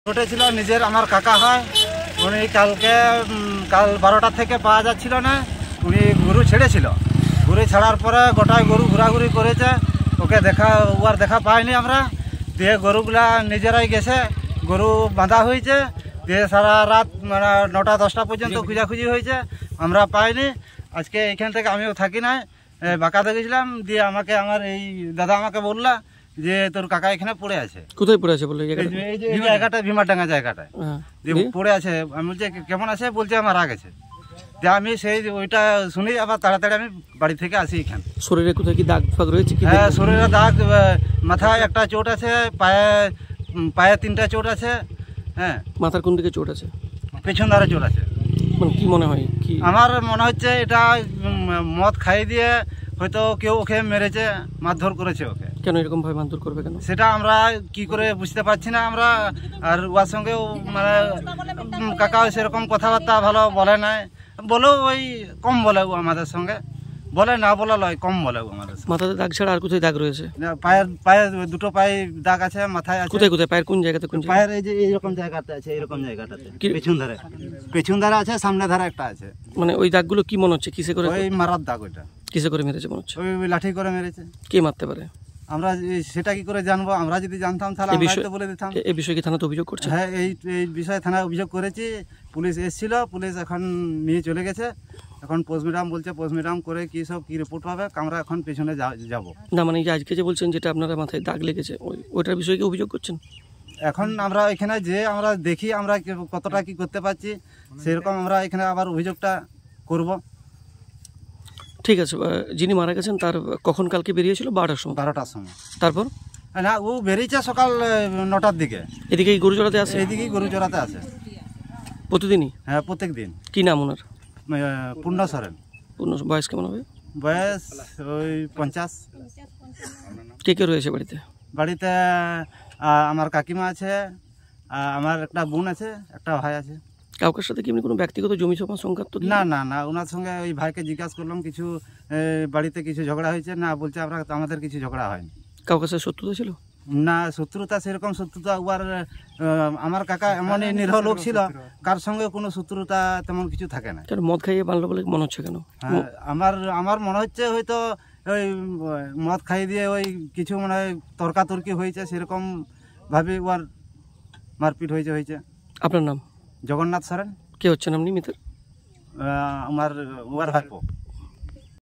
ঘটেছিল নিজের আমার কাকা হয়, উনি কাল 12টা থেকে পাওয়া যাচ্ছিল না। উনি গরু ছেড়েছিল, গরু ছাড়ার পরে গোটায় গরু ঘোরাঘুরি করেছে, ওকে দেখা পাইনি আমরা। দিয়ে গরুগুলা নিজেরাই গেছে, গরু বাঁধা হয়েছে, দিয়ে সারা রাত মানে 9টা 10টা পর্যন্ত খুঁজাখুঁজি হয়েছে, আমরা পাইনি। আজকে এখান থেকে আমিও থাকি না, বাঁকাতে গেছিলাম, দিয়ে আমার এই দাদা আমাকে বললা যে তোর কাকা এখানে পড়ে আছে। কোথায় পড়ে আছে বলে? এই জায়গাটা ভীমারডাঙ্গা জায়গাটায় যে পড়ে আছে। আমি বলছি কেমন আছে, বলছে আমার গেছে। যে আমি সেই ওইটা শুনি, আবার তাড়াতাড়ি আমি বাড়ি থেকে আসি এখানে। শরীরে কোথায় কি দাগ ফাগ রয়েছে? হ্যাঁ, শরীরে দাগ, মাথায় একটা চোট আছে, পায়ে 3টা চোট আছে। হ্যাঁ। মাথার কোন দিকে চোট আছে? পেছন ধারে চোট আছে। মানে কি মনে হয়? কি আমার মনে হচ্ছে এটা মদ খাইয়ে দিয়ে হয়তো কেউ ওকে মেরেছে, মারধর করেছে ওকে। কেন এরকম ভাবে মারধর করবে কেন, সেটা আমরা কি করে বুঝতে পারছি না আমরা। আর ওর সঙ্গেও মানে কাকা সেরকম কথাবার্তা ভালো বলে নাই, বলেও ওই কম বলে ও আমাদের সঙ্গে, বলে না বলা লয়, কম বলে ও আমাদের সঙ্গে। মাথাতে দাগ ছাড়া আর কোথায় দাগ রয়েছে? পায়ের 2টো পায়ে দাগ আছে, মাথায় আছে। কোথায় কোথায়? পায়ের কোন জায়গাতে? পায়ের এই যে এইরকম জায়গাতে আছে, এইরকম জায়গাটাতে পেছন ধারে আছে, সামনে ধারে একটা আছে। মানে ওই দাগগুলো কি মনে হচ্ছে কিসে করে? ওই মারার দাগ, ওইটা কিসে করে মেরেছে মনে হচ্ছে? ওই লাঠি করে মেরেছে। কে মারতে পারে আমরা সেটা কি করে জানবো? আমরা যদি জানতাম তাহলে আমরা বলে দিতাম। এই বিষয়ে কি থানাতে অভিযোগ করছে? হ্যাঁ, এই বিষয়ে থানায় অভিযোগ করেছি। পুলিশ এসেছিল, পুলিশ এখন নিয়ে চলে গেছে। এখন পোস্টমর্টম বলছে, পোস্টমর্টম করে কি রিপোর্ট পাবে, আমরা এখন পেছনে যাব না। মানে আজকে যে বলছেন যেটা আপনারা মাথায় দাগ লেগেছে, ওইটার বিষয়ে কি অভিযোগ করছেন? এখন আমরা এখানে যে আমরা দেখি আমরা কতটা কি করতে পারছি, সেরকম আমরা এখানে আবার অভিযোগটা করব। ঠিক আছে। যিনি মারা গেছেন তার কখন কালকে বেরিয়েছিল? 12টার সময়। 12টার সময়। তারপর? না, ও বেরিয়েছে সকাল 9টার দিকে। এদিকেই গরু চড়াতে আসে? এইদিকেই গরু চড়াতে আসে প্রতিদিনই? হ্যাঁ, প্রত্যেক দিন। কি নাম ওনার? পূর্ণ সরেন। বয়স কেমন হবে? বয়স ওই 50। কে কে রয়েছে বাড়িতে? বাড়িতে আমার কাকিমা আছে, আমার একটা বোন আছে, একটা ভাই আছে। কাউকের সাথে কি এমনি কোনো ব্যক্তিগত জমি জমা সংঘাত? না না না, ওনার সঙ্গে ওই ভাইকে জিজ্ঞাসা করলাম কিছু বাড়িতে কিছু ঝগড়া হয়েছে না, বলছে আমাদের কিছু ঝগড়া হয়নি। কাউকে সাথে শত্রুতা ছিল? না, শত্রুতা সেরকম শত্রুতা আমার কাকা এমনই নিরহ লোক ছিল, কার সঙ্গে কোনো শত্রুতা তেমন কিছু থাকে না। কেন মদ খাইয়ে বানলো বলে মনে হচ্ছে? কেন? আমার মনে হচ্ছে হয়তো ওই মদ খাইয়ে দিয়ে ওই কিছু মানে তর্কাতর্কি হয়েছে, সেরকম ভাবে ওর মারপিট হয়েছে। আপনার নাম? জগন্নাথ সরেন। কে হচ্ছেন আপনি? মিতের? আমার ভাইপো।